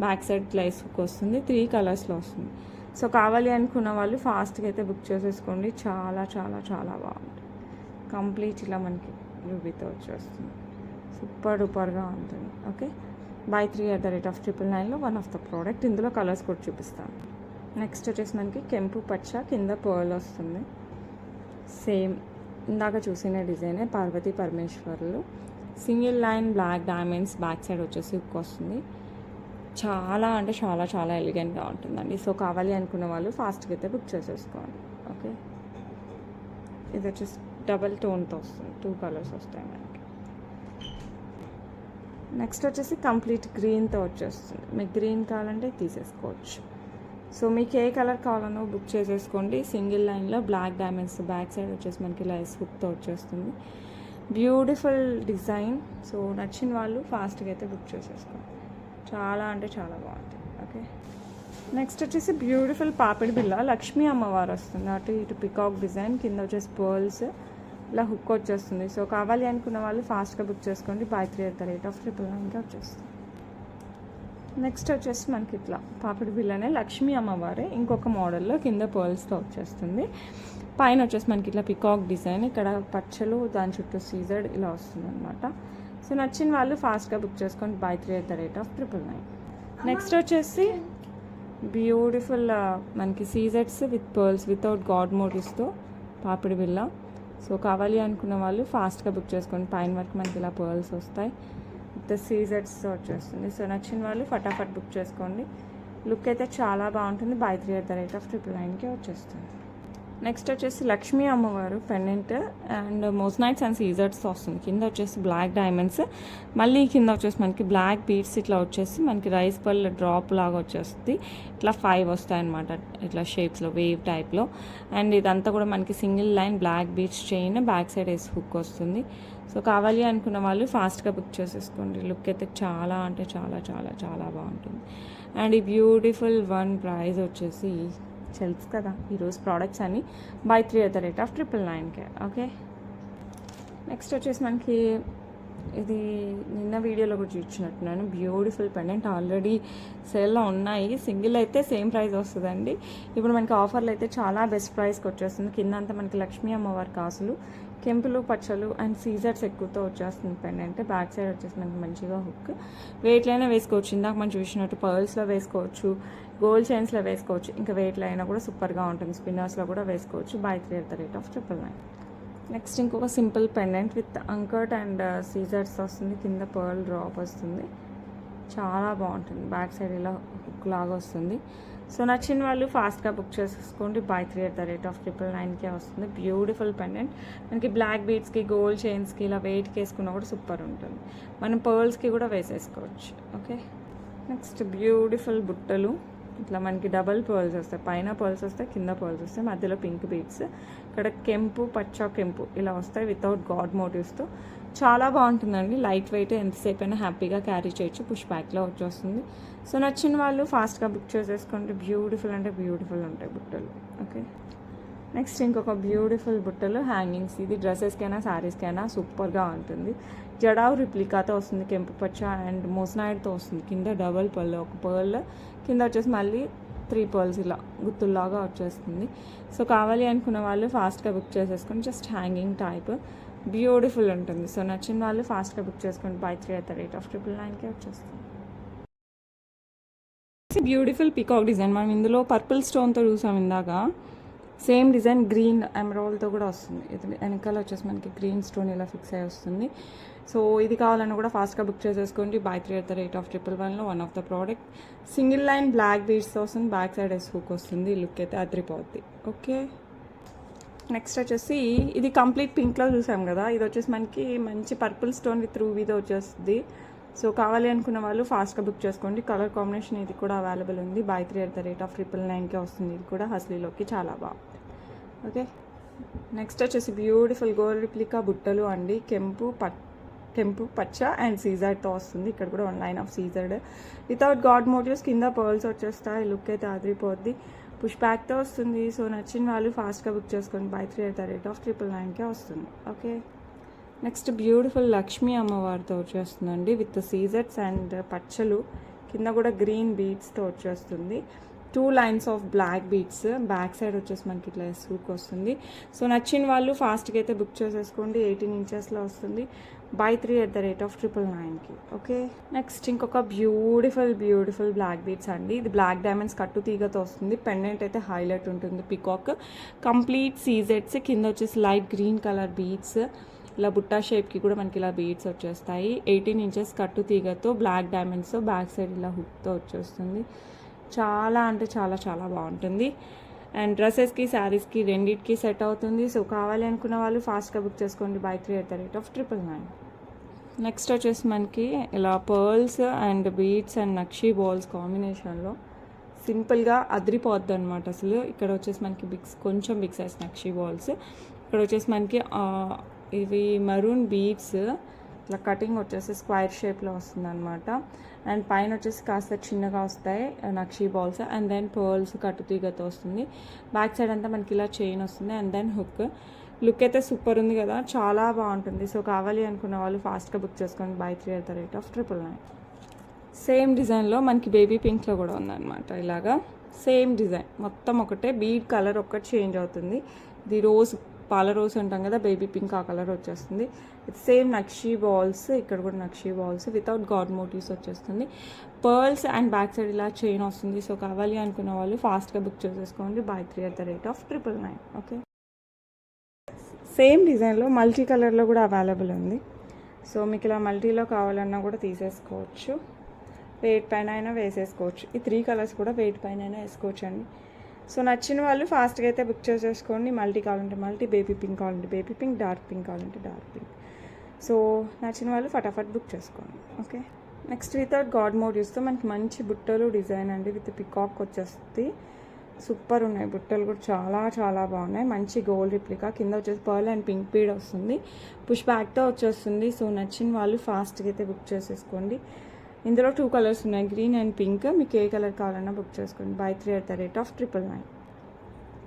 Back side place hook వస్తుంది. 3 కలర్స్లో వస్తుంది. సో కావాలి అనుకున్న వాళ్ళు ఫాస్ట్గా అయితే బుక్ చేసేసుకోండి. చాలా చాలా చాలా బాగుంటుంది. కంప్లీట్ ఇలా మనకి రూబీతో వచ్చేస్తుంది. సూపర్ డూపర్గా ఉంటుంది. ఓకే, బై 3 999లో వన్ ఆఫ్ ద ప్రోడక్ట్. ఇందులో కలర్స్ కూడా చూపిస్తాను. నెక్స్ట్ వచ్చేసి మనకి కెంపు పచ్చ, కింద పర్ల్ వస్తుంది. సేమ్ ఇందాక చూసిన డిజైనే పార్వతీ పరమేశ్వర్లు. Single line black diamonds, back side వచ్చేసి హుక్ వస్తుంది. చాలా అంటే చాలా చాలా ఎలిగెంట్గా ఉంటుందండి. సో కావాలి అనుకున్న వాళ్ళు ఫాస్ట్గా అయితే బుక్ చేసేసుకోండి. ఓకే, ఇది వచ్చేసి డబల్ టోన్తో వస్తుంది. 2 కలర్స్ వస్తాయి మనకి. నెక్స్ట్ వచ్చేసి కంప్లీట్ గ్రీన్తో వచ్చేస్తుంది. మీకు గ్రీన్ కావాలంటే తీసేసుకోవచ్చు. సో మీకు ఏ కలర్ కావాలనో బుక్ చేసేసుకోండి. సింగిల్ లైన్లో బ్లాక్ డైమండ్స్, బ్యాక్ సైడ్ వచ్చేసి మనకి లైస్ హుక్తో వచ్చేస్తుంది. Beautiful design. సో నచ్చిన వాళ్ళు ఫాస్ట్గా అయితే బుక్ చేసేసుకోండి. చాలా అంటే చాలా బాగుంటుంది. ఓకే, నెక్స్ట్ వచ్చేసి బ్యూటిఫుల్ పాపిడి బిల్ల. లక్ష్మీ అమ్మవారు వస్తుంది. అటు ఇటు పికాక్ డిజైన్, కింద వచ్చేసి పర్ల్స్, ఇలా హుక్ వచ్చేస్తుంది. సో కావాలి అనుకున్న వాళ్ళు ఫాస్ట్గా బుక్ చేసుకోండి. బై 3 999కి వచ్చేస్తుంది. నెక్స్ట్ వచ్చేసి మనకి ఇట్లా పాపిడి బిల్లనే లక్ష్మీ అమ్మవారే ఇంకొక మోడల్లో కింద పర్ల్స్తో వచ్చేస్తుంది. పైన వచ్చేసి మనకి ఇట్లా పికాక్ డిజైన్, ఇక్కడ పచ్చలు, దాని చుట్టూ సీజర్డ్ ఇలా వస్తుంది అనమాట. సో నచ్చిన వాళ్ళు ఫాస్ట్గా బుక్ చేసుకోండి. బై 3 999. నెక్స్ట్ వచ్చేసి బ్యూటిఫుల్ మనకి సీజెట్స్ విత్ పర్ల్స్ వితౌట్ గాడ్ మోటివ్స్తో పాపిడి బిల్ల. సో కావాలి అనుకున్న వాళ్ళు ఫాస్ట్గా బుక్ చేసుకోండి. పైన వరకు మనకి ఇలా పర్ల్స్ వస్తాయి. విత్ సీజెట్స్తో వచ్చేస్తుంది. సో నచ్చిన వాళ్ళు ఫటాఫట్ బుక్ చేసుకోండి. లుక్ అయితే చాలా బాగుంటుంది. బై 3 999కి వచ్చేస్తుంది. నెక్స్ట్ వచ్చేసి లక్ష్మీ అమ్మవారు పెండెంట్ అండ్ మోస్నైట్స్ అండ్ సీజర్స్తో వస్తుంది. కింద వచ్చేసి బ్లాక్ డైమండ్స్, మళ్ళీ కింద వచ్చేసి మనకి బ్లాక్ బీడ్స్ ఇట్లా వచ్చేసి మనకి రైస్ పల్ డ్రాప్ లాగా వచ్చేస్తుంది. ఇట్లా 5 వస్తాయి అనమాట, ఇట్లా షేప్స్లో వేవ్ టైప్లో. అండ్ ఇదంతా కూడా మనకి single line black beads chain, back side వేసి హుక్ వస్తుంది. సో కావాలి అనుకున్న వాళ్ళు ఫాస్ట్గా బుక్ చేసేసుకోండి. లుక్ అయితే చాలా అంటే చాలా చాలా చాలా బాగుంటుంది. అండ్ ఈ బ్యూటిఫుల్ వన్ ప్రైస్ వచ్చేసి తెలుసు కదా ఈరోజు ప్రోడక్ట్స్ అన్ని బై 3 999కే. ఓకే, నెక్స్ట్ వచ్చేసి మనకి ఇది నిన్న వీడియోలో కూడా చూపించినట్టున్నాను. బ్యూటిఫుల్ పెండెంట్ ఆల్రెడీ సేల్లో ఉన్నాయి. సింగిల్ అయితే సేమ్ ప్రైస్ వస్తుందండి. ఇప్పుడు మనకి ఆఫర్లు అయితే చాలా బెస్ట్ ప్రైస్కి వచ్చేస్తుంది. కింద అంతా మనకి లక్ష్మీ అమ్మవారి కాసులు, కెంపులు, పచ్చలు అండ్ సీజర్స్ ఎక్కువతో వచ్చేస్తుంది పెండెంట్. బ్యాక్ సైడ్ వచ్చేసి మనకి మంచిగా హుక్. వెయిట్లైనా వేసుకోవచ్చు. ఇందాక మనం చూసినట్టు పర్ల్స్లో వేసుకోవచ్చు, గోల్డ్ చైన్స్లో వేసుకోవచ్చు. ఇంకా వెయిట్లో అయినా కూడా సూపర్గా ఉంటుంది. స్పిన్నర్స్లో కూడా వేసుకోవచ్చు. బై 3 999. నెక్స్ట్ ఇంకొక simple pendant with uncut and సీజర్స్ వస్తుంది. కింద పర్ల్ డ్రాప్ వస్తుంది. చాలా బాగుంటుంది. బ్యాక్ సైడ్ ఇలా హుక్ లాగా వస్తుంది. సో నచ్చిన వాళ్ళు ఫాస్ట్గా బుక్ చేసేసుకోండి. బై 3 999కే వస్తుంది. బ్యూటిఫుల్ పెండెంట్ మనకి బ్లాక్ బీడ్స్కి, గోల్డ్ చైన్స్కి ఇలా వెయిట్కి వేసుకున్నా కూడా సూపర్ ఉంటుంది. మనం పర్ల్స్కి కూడా వేసేసుకోవచ్చు. ఓకే, నెక్స్ట్ బ్యూటిఫుల్ బుట్టలు. ఇట్లా మనకి డబల్ పర్ల్స్ వస్తాయి. పైన పర్ల్స్ వస్తాయి, కింద పర్ల్స్ వస్తాయి, మధ్యలో పింక్ బీడ్స్. ఇక్కడ కెంపు, పచ్చ కెంపు ఇలా వస్తాయి వితౌట్ గాడ్ మోటివ్స్తో. చాలా బాగుంటుందండి. లైట్ వెయిట్, ఎంతసేపు అయినా హ్యాపీగా క్యారీ చేయొచ్చు. పుష్ బ్యాక్లో వచ్చేస్తుంది. సో నచ్చిన వాళ్ళు ఫాస్ట్గా బుక్ చేసేసుకోండి. బ్యూటిఫుల్ అంటే బ్యూటిఫుల్ ఉంటాయి బుట్టలు. ఓకే, నెక్స్ట్ ఇంకొక బ్యూటిఫుల్ బుట్టలు హ్యాంగింగ్స్. ఇది డ్రెస్సెస్కైనా శారీస్కైనా సూపర్గా ఉంటుంది. జడావు రిప్లికాతో వస్తుంది. కెంపు పచ్చ అండ్ మోస్నాయిడ్తో వస్తుంది. కింద డబల్ పర్ల్, ఒక పర్ల్ కింద వచ్చేసి మళ్ళీ 3 పర్ల్స్ ఇలా గుత్తుల్లాగా వచ్చేస్తుంది. సో కావాలి అనుకున్న వాళ్ళు ఫాస్ట్గా బుక్ చేసేసుకొని జస్ట్ హ్యాంగింగ్ టైప్ బ్యూటిఫుల్ ఉంటుంది. సో నచ్చిన వాళ్ళు ఫాస్ట్గా బుక్ చేసుకోండి. బై 3 999కే వచ్చేస్తుంది. Beautiful peacock design. మనం ఇందులో పర్పుల్ స్టోన్తో చూసాం ఇందాక. సేమ్ డిజైన్ గ్రీన్ ఎమరాల్డ్తో కూడా వస్తుంది. ఇది వెనకాల వచ్చేసి మనకి గ్రీన్ స్టోన్ ఇలా ఫిక్స్ అయ్యి వస్తుంది. సో ఇది కావాలన్నా కూడా ఫాస్ట్గా బుక్ చేసేసుకోండి. బై 3@111లో one of the product. Single line black బీడ్స్తో వస్తుంది. బ్యాక్ సైడ్ ఎస్ హుక్ వస్తుంది. లుక్ అయితే అదిరిపోద్ది. ఓకే, నెక్స్ట్ వచ్చేసి ఇది కంప్లీట్ పింక్లో చూసాం కదా, ఇది వచ్చేసి మనకి మంచి పర్పుల్ స్టోన్ విత్ రూబీతో వచ్చేస్తుంది. సో కావాలి అనుకున్న వాళ్ళు ఫాస్ట్గా బుక్ చేసుకోండి. కలర్ కాంబినేషన్ ఇది కూడా అవైలబుల్ ఉంది. బై 3@999కే వస్తుంది. ఇది కూడా హస్లీలోకి చాలా బాగుంది. ఓకే, నెక్స్ట్ వచ్చేసి బ్యూటిఫుల్ గోల్డ్ రిప్లికా బుట్టలు అండి. కెంపు పచ్చ అండ్ సీజర్డ్తో వస్తుంది. ఇక్కడ కూడా వన్ లైన్ ఆఫ్ సీజర్డ్ వితౌట్ గాడ్ మోటివ్స్, కింద పర్ల్స్ వచ్చేస్తాయి. లుక్ అయితే అదిరిపోద్ది. పుష్ బ్యాక్తో వస్తుంది. సో నచ్చిన వాళ్ళు ఫాస్ట్గా బుక్ చేసుకోండి. బై 3@999కే వస్తుంది. ఓకే, నెక్స్ట్ బ్యూటిఫుల్ లక్ష్మీ అమ్మవారితో వచ్చేస్తుందండి విత్ సీజర్స్ అండ్ పచ్చలు, కింద కూడా గ్రీన్ బీడ్స్తో వచ్చేస్తుంది. 2 lines of black beads. Back side వచ్చేసి మనకి ఇట్లా సూక్ వస్తుంది. సో నచ్చిన వాళ్ళు ఫాస్ట్గా అయితే బుక్ చేసేసుకోండి. 18 ఇంచెస్లో వస్తుంది. బై 3@999కి. ఓకే, నెక్స్ట్ ఇంకొక బ్యూటిఫుల్ బ్లాక్ బీడ్స్ అండి. ఇది బ్లాక్ డైమండ్స్ కట్టు తీగతో వస్తుంది. పెండెంట్ అయితే హైలైట్ ఉంటుంది. పికాక్ కంప్లీట్ సీజెట్స్, కింద వచ్చేసి లైట్ గ్రీన్ కలర్ బీడ్స్, ఇలా బుట్టా షేప్కి కూడా మనకి ఇలా బీడ్స్ వచ్చేస్తాయి. 18 ఇంచెస్ కట్టు తీగతో బ్లాక్ డైమండ్స్తో బ్యాక్ సైడ్ ఇలా హుక్తో వచ్చేస్తుంది. చాలా అంటే చాలా బాగుంటుంది. అండ్ డ్రెస్సెస్కి శారీస్కి రెండింటికి సెట్ అవుతుంది. సో కావాలి అనుకున్న వాళ్ళు ఫాస్ట్గా బుక్ చేసుకోండి. బై 3@999. నెక్స్ట్ వచ్చేసి మనకి ఇలా pearls and beads and nakshi balls కాంబినేషన్లో సింపుల్గా అదిరిపోద్ది అనమాట అసలు. ఇక్కడ వచ్చేసి మనకి కొంచెం బిగ్ సైజ్ నక్షీ బాల్స్. ఇక్కడ వచ్చేసి మనకి ఇవి మరూన్ బీడ్స్ ఇట్లా కటింగ్ వచ్చేసి స్క్వైర్ షేప్లో వస్తుంది అనమాట. అండ్ పైన వచ్చేసి కాస్త చిన్నగా వస్తాయి నక్షీ బాల్స్. అండ్ దెన్ పర్ల్స్ కట్టుతీగతో వస్తుంది. బ్యాక్ సైడ్ అంతా మనకి ఇలా చైన్ వస్తుంది. And then hook. లుక్ అయితే సూపర్ ఉంది కదా, చాలా బాగుంటుంది. సో కావాలి అనుకున్న వాళ్ళు ఫాస్ట్గా బుక్ చేసుకోండి. బై 3@999. సేమ్ డిజైన్లో మనకి బేబీ పింక్లో కూడా ఉందన్నమాట. ఇలాగా సేమ్ డిజైన్ మొత్తం ఒకటే, బీడ్ కలర్ ఒక్కటి చేంజ్ అవుతుంది. ఇది రోజ్, పాల రోజ్ అంటాం కదా, బేబీ పింక్ ఆ కలర్ వచ్చేస్తుంది. సేమ్ నక్షీ బాల్స్, ఇక్కడ కూడా nakshi balls without god motifs వచ్చేస్తుంది. పర్ల్స్ అండ్ బ్యాక్ సైడ్ ఇలా చైన్ వస్తుంది. సో కావాలి అనుకున్న వాళ్ళు ఫాస్ట్గా బుక్ చేసేసుకోండి. బై 3@999. ఓకే, సేమ్ డిజైన్లో మల్టీ కలర్లో కూడా అవైలబుల్ ఉంది. సో మీకు ఇలా మల్టీలో కావాలన్నా కూడా తీసేసుకోవచ్చు. వెయిట్ పైన అయినా వేసేసుకోవచ్చు. ఈ 3 కలర్స్ కూడా వెయిట్ పైన అయినా వేసుకోవచ్చు అండి. సో నచ్చిన వాళ్ళు ఫాస్ట్గా అయితే బుక్ చేసేసుకోండి. మల్టీ కావాలంటే మల్టీ, బేబీ పింక్ కావాలంటే బేబీ పింక్, డార్క్ పింక్ కావాలంటే డార్క్ పింక్. సో నచ్చిన వాళ్ళు ఫటాఫట్ బుక్ చేసుకోండి. ఓకే, నెక్స్ట్ వితౌట్ గాడ్ మోటివ్స్తో మనకి మంచి బుట్టలు డిజైన్ అండి విత్ పికాక్ వచ్చేస్తుంది. సూపర్ ఉన్నాయి బుట్టలు కూడా, చాలా బాగున్నాయి. మంచి గోల్డ్ రిప్లికా, కింద వచ్చేసి పర్ల్ అండ్ పింక్ బీడ్ వస్తుంది. పుష్ బ్యాక్తో వచ్చేస్తుంది. సో నచ్చిన వాళ్ళు ఫాస్ట్గా అయితే బుక్ చేసేసుకోండి. ఇందులో 2 కలర్స్ ఉన్నాయి, గ్రీన్ అండ్ పింక్. మీకు ఏ కలర్ కావాలన్నా బుక్ చేసుకోండి. బై 3@999.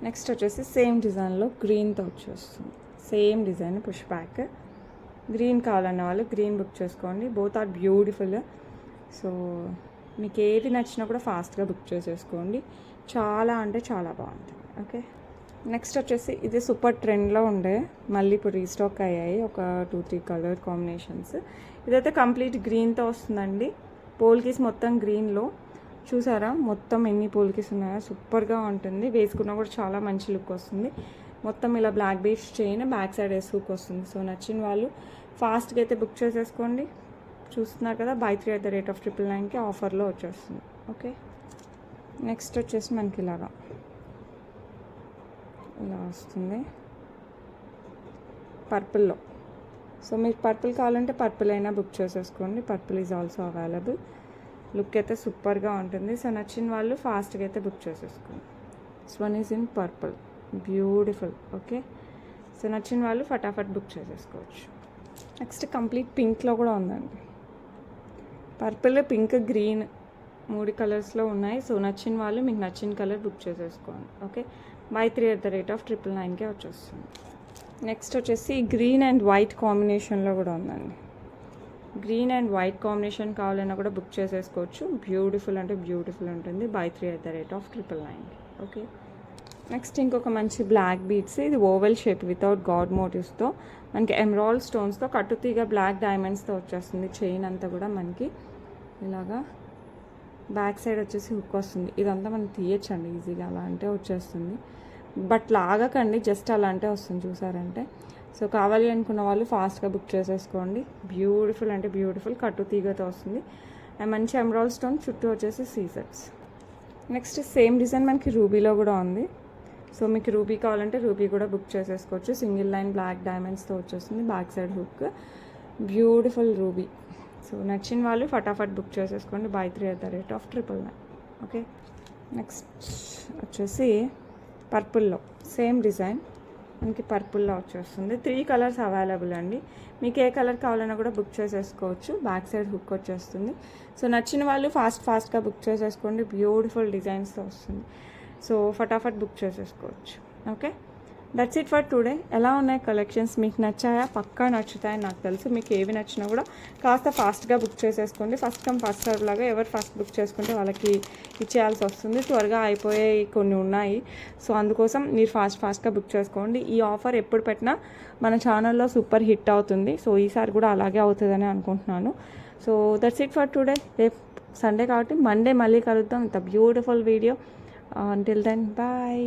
నెక్స్ట్ వచ్చేసి సేమ్ డిజైన్లో గ్రీన్తో వచ్చేస్తుంది. Same design push back. Green కావాలన్న వాళ్ళు గ్రీన్ బుక్ చేసుకోండి. Both are beautiful. సో మీకు ఏది నచ్చినా కూడా ఫాస్ట్గా బుక్ చేసేసుకోండి. చాలా అంటే చాలా బాగుంటుంది. ఓకే, నెక్స్ట్ వచ్చేసి ఇది సూపర్ ట్రెండ్లో ఉండే, మళ్ళీ ఇప్పుడు రీస్టాక్ అయ్యాయి ఒక 2-3 కలర్ కాంబినేషన్స్. ఇదైతే కంప్లీట్ గ్రీన్తో వస్తుందండి. పోల్కీస్ మొత్తం గ్రీన్లో చూసారా, మొత్తం ఎన్ని పోల్కీస్ ఉన్నాయో, సూపర్గా ఉంటుంది. వేసుకున్నా కూడా చాలా మంచి లుక్ వస్తుంది. మొత్తం ఇలా black beads chain, back side hook వస్తుంది. సో నచ్చిన వాళ్ళు ఫాస్ట్గా అయితే బుక్ చేసేసుకోండి. చూస్తున్నారు కదా, బై 3@999కి ఆఫర్లో వచ్చేస్తుంది. ఓకే, నెక్స్ట్ వచ్చేసి మనకి ఇలా వస్తుంది పర్పుల్లో. సో మీకు పర్పుల్ కావాలంటే పర్పుల్ అయినా బుక్ చేసేసుకోండి. Purple is also available. Look అయితే సూపర్గా ఉంటుంది. సో నచ్చిన వాళ్ళు ఫాస్ట్గా అయితే బుక్ చేసేసుకోండి. This one is in purple, beautiful. Okay, so నచ్చిన వాళ్ళు ఫటాఫట్ బుక్ చేసేసుకోవచ్చు. నెక్స్ట్ కంప్లీట్ పింక్లో కూడా ఉందండి. పర్పుల్, పింక్, గ్రీన్ 3 కలర్స్లో ఉన్నాయి. సో నచ్చిన వాళ్ళు మీకు నచ్చిన కలర్ బుక్ చేసేసుకోండి. ఓకే, బై 3@999కే వచ్చేస్తుంది. నెక్స్ట్ వచ్చేసి గ్రీన్ అండ్ వైట్ కాంబినేషన్లో కూడా ఉందండి. గ్రీన్ అండ్ వైట్ కాంబినేషన్ కావాలన్నా కూడా బుక్ చేసేసుకోవచ్చు. బ్యూటిఫుల్ అంటే బ్యూటిఫుల్ ఉంటుంది. బై 3@999. ఓకే, నెక్స్ట్ ఇంకొక మంచి బ్లాక్ బీడ్స్. ఇది ఓవెల్ షేప్ వితౌట్ గాడ్ మోటివ్స్తో, మనకి ఎమరాల్డ్ స్టోన్స్తో, కట్టుతీగ బ్లాక్ డైమండ్స్తో వచ్చేస్తుంది. చైన్ అంతా కూడా మనకి ఇలాగా బ్యాక్ సైడ్ వచ్చేసి హుక్ వస్తుంది. ఇదంతా మనం తీయచ్చండి ఈజీగా, అలా అంటే వచ్చేస్తుంది. బట్ లాగకండి, జస్ట్ అలా అంటే వస్తుంది చూసారంటే. సో కావాలి అనుకున్న వాళ్ళు ఫాస్ట్గా బుక్ చేసేసుకోండి. బ్యూటిఫుల్ అంటే బ్యూటిఫుల్ కట్టు తీగతో వస్తుంది. అండ్ మంచి ఎమరాల్డ్ స్టోన్, చుట్టూ వచ్చేసి సీజెట్స్. నెక్స్ట్ సేమ్ డిజైన్ మనకి రూబీలో కూడా ఉంది. సో మీకు రూబీ కావాలంటే రూబీ కూడా బుక్ చేసేసుకోవచ్చు. సింగిల్ లైన్ బ్లాక్ డైమండ్స్తో వచ్చేస్తుంది, back side hook, beautiful ruby. So నచ్చిన వాళ్ళు ఫటాఫట్ బుక్ చేసేసుకోండి. బై 3@999. ఓకే, నెక్స్ట్ వచ్చేసి పర్పుల్లో సేమ్ డిజైన్ మనకి పర్పుల్లో వచ్చేస్తుంది. 3 కలర్స్ అవైలబుల్ అండి. మీకు ఏ కలర్ కావాలన్నా కూడా బుక్ చేసేసుకోవచ్చు. బ్యాక్ సైడ్ హుక్ వచ్చేస్తుంది. సో నచ్చిన వాళ్ళు ఫాస్ట్గా బుక్ చేసేసుకోండి. బ్యూటిఫుల్ డిజైన్స్తో వస్తుంది. సో ఫటాఫట్ బుక్ చేసేసుకోవచ్చు. Okay, that's it for today. ఎలా ఉన్నాయి కలెక్షన్స్, మీకు నచ్చాయా? పక్కా నచ్చుతాయని నాకు తెలుసు. మీకు ఏవి నచ్చినా కూడా కాస్త ఫాస్ట్గా బుక్ చేసేసుకోండి. ఫస్ట్ కమ్ ఫస్ట్ సర్వ్ లాగా ఎవరు ఫస్ట్ బుక్ చేసుకుంటే వాళ్ళకి ఇచ్చేయాల్సి వస్తుంది. త్వరగా అయిపోయే కొన్ని ఉన్నాయి. సో అందుకోసం మీరు ఫాస్ట్గా బుక్ చేసుకోండి. ఈ ఆఫర్ ఎప్పుడు పెట్టినా మన ఛానల్లో సూపర్ హిట్ అవుతుంది. సో ఈసారి కూడా అలాగే అవుతుందని అనుకుంటున్నాను. So that's it for today. రేపు సండే కాబట్టి మండే మళ్ళీ కలుద్దాం with beautiful video. Until then, bye.